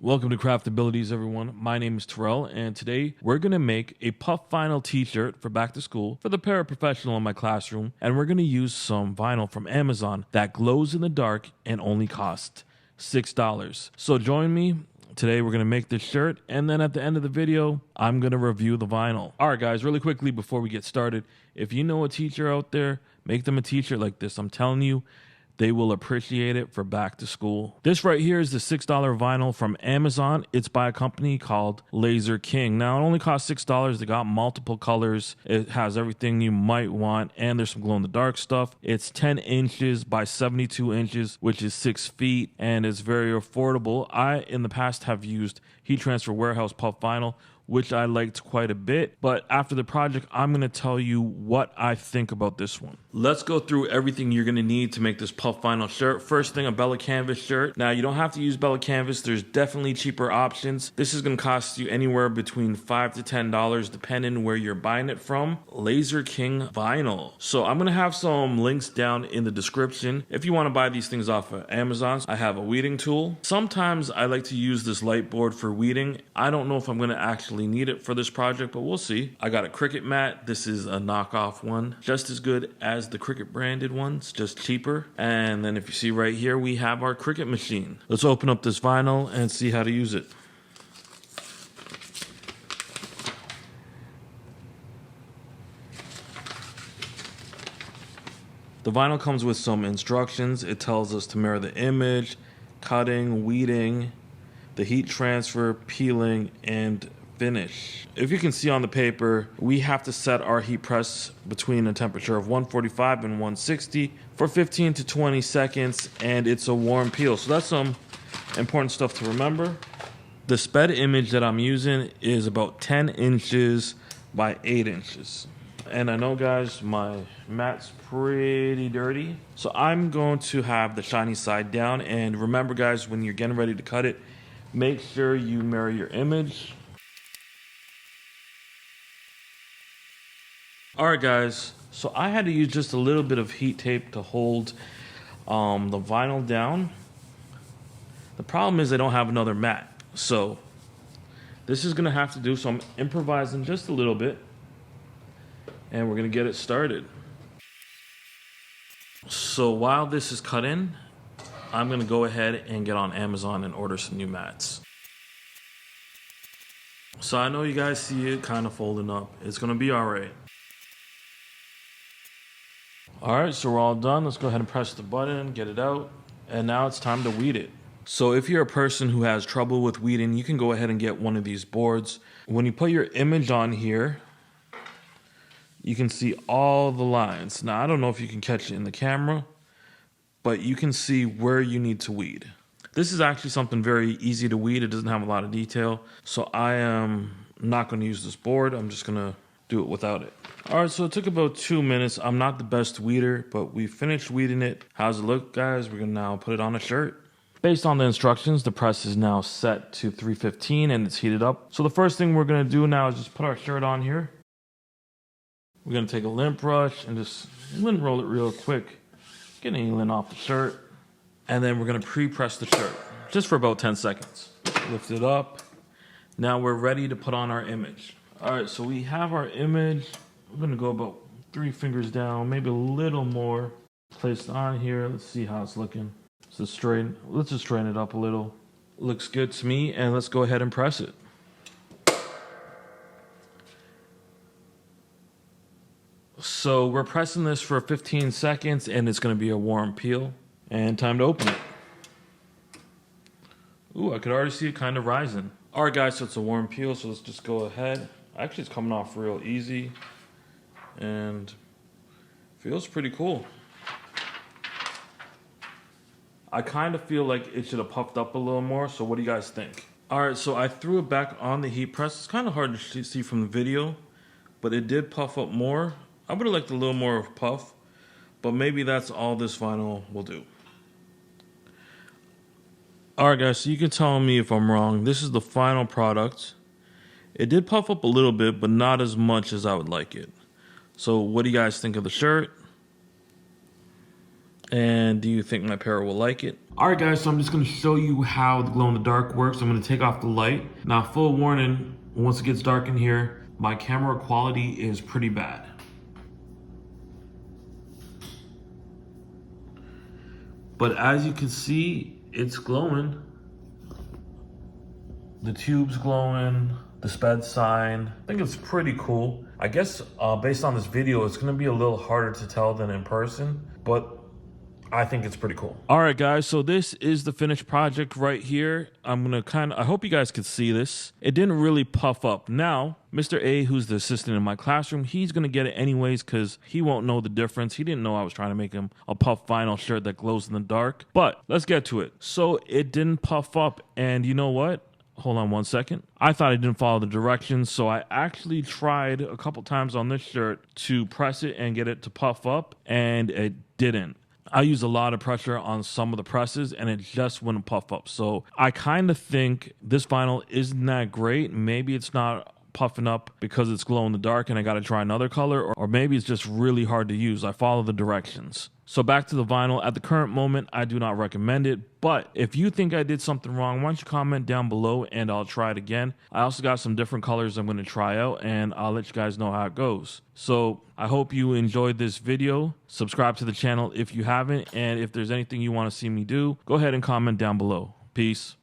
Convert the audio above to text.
Welcome to Craftabilities, everyone. My name is Terrell, and today we're going to make a Puff Vinyl t-shirt for back to school for the paraprofessional in my classroom, and we're going to use some vinyl from Amazon that glows in the dark and only costs $6. So join me. Today we're going to make this shirt, and then at the end of the video, I'm going to review the vinyl. All right, guys, really quickly before we get started, if you know a teacher out there, make them a t-shirt like this. I'm telling you, they will appreciate it for back to school. This right here is the $6 vinyl from Amazon. It's by a company called LzerKing. Now, it only costs $6. They got multiple colors. It has everything you might want, and there's some glow-in-the-dark stuff. It's 10 inches by 72 inches, which is 6 feet, and it's very affordable. I, in the past, have used Heat Transfer Warehouse Puff Vinyl, which I liked quite a bit. But after the project, I'm gonna tell you what I think about this one. Let's go through everything you're gonna need to make this Puff Vinyl shirt. First thing, a Bella Canvas shirt. Now, you don't have to use Bella Canvas. There's definitely cheaper options. This is gonna cost you anywhere between $5 to $10, depending where you're buying it from. LzerKing Vinyl. So I'm gonna have some links down in the description. If you wanna buy these things off of Amazon, I have a weeding tool. Sometimes I like to use this light board for weeding. I don't know if I'm gonna actually need it for this project, but we'll see. I got a Cricut mat. This is a knockoff one, just as good as the Cricut branded ones, just cheaper. And then if you see right here, we have our Cricut machine. Let's open up this vinyl and see how to use it. The vinyl comes with some instructions. It tells us to mirror the image, cutting, weeding, the heat transfer, peeling, and finish. If you can see on the paper, we have to set our heat press between a temperature of 145 and 160 for 15 to 20 seconds, and it's a warm peel. So that's some important stuff to remember. The sped image that I'm using is about 10 inches by 8 inches. And I know, guys, my mat's pretty dirty, so I'm going to have the shiny side down. And remember, guys, when you're getting ready to cut it, make sure you mirror your image. Alright, guys, so I had to use just a little bit of heat tape to hold the vinyl down. The problem is I don't have another mat, so this is going to have to do, so I'm improvising just a little bit, and we're going to get it started. So while this is cut in, I'm going to go ahead and get on Amazon and order some new mats. So I know you guys see it kind of folding up. It's going to be alright. Alright, so we're all done. Let's go ahead and press the button, get it out, and now it's time to weed it. So if you're a person who has trouble with weeding, you can go ahead and get one of these boards. When you put your image on here, you can see all the lines. Now, I don't know if you can catch it in the camera, but you can see where you need to weed. This is actually something very easy to weed. It doesn't have a lot of detail, so I am not going to use this board. I'm just going to do it without it. Alright, so it took about 2 minutes. I'm not the best weeder, but we finished weeding it. How's it look, guys? We're gonna now put it on a shirt. Based on the instructions, the press is now set to 315 and it's heated up. So the first thing we're gonna do now is just put our shirt on here. We're gonna take a lint brush and just lint roll it real quick. Get any lint off the shirt. And then we're gonna pre-press the shirt, just for about 10 seconds. Lift it up. Now we're ready to put on our image. Alright, so we have our image. I'm going to go about 3 fingers down, maybe a little more. Place it on here. Let's see how it's looking. So let's just straighten it up a little. Looks good to me, and let's go ahead and press it. So we're pressing this for 15 seconds, and it's going to be a warm peel. And time to open it. Ooh, I could already see it kind of rising. Alright, guys, so it's a warm peel, so let's just go ahead. Actually, it's coming off real easy and feels pretty cool. I kind of feel like it should have puffed up a little more, so what do you guys think? Alright, so I threw it back on the heat press. It's kind of hard to see from the video, but it did puff up more. I would have liked a little more puff, but maybe that's all this vinyl will do. Alright, guys, so you can tell me if I'm wrong. This is the final product. It did puff up a little bit, but not as much as I would like it. So what do you guys think of the shirt? And do you think my pair will like it? All right, guys, so I'm just gonna show you how the glow in the dark works. I'm gonna take off the light. Now, full warning, once it gets dark in here, my camera quality is pretty bad. But as you can see, it's glowing. The tube's glowing, the sped sign. I think it's pretty cool. I guess based on this video, it's gonna be a little harder to tell than in person, but I think it's pretty cool. All right, guys, so this is the finished project right here. I hope you guys could see this. It didn't really puff up. Now, Mr. A, who's the assistant in my classroom, he's gonna get it anyways because he won't know the difference. He didn't know I was trying to make him a puff vinyl shirt that glows in the dark. But let's get to it. So it didn't puff up, and you know what? Hold on one second. I thought I didn't follow the directions, so I actually tried a couple times on this shirt to press it and get it to puff up, and it didn't. I used a lot of pressure on some of the presses and it just wouldn't puff up. So I kind of think this vinyl isn't that great. Maybe it's not puffing up because it's glow in the dark and I got to try another color, or maybe it's just really hard to use. I follow the directions. So back to the vinyl. At the current moment, I do not recommend it. But if you think I did something wrong, why don't you comment down below and I'll try it again. I also got some different colors I'm going to try out and I'll let you guys know how it goes. So I hope you enjoyed this video. Subscribe to the channel if you haven't. And if there's anything you want to see me do, go ahead and comment down below. Peace.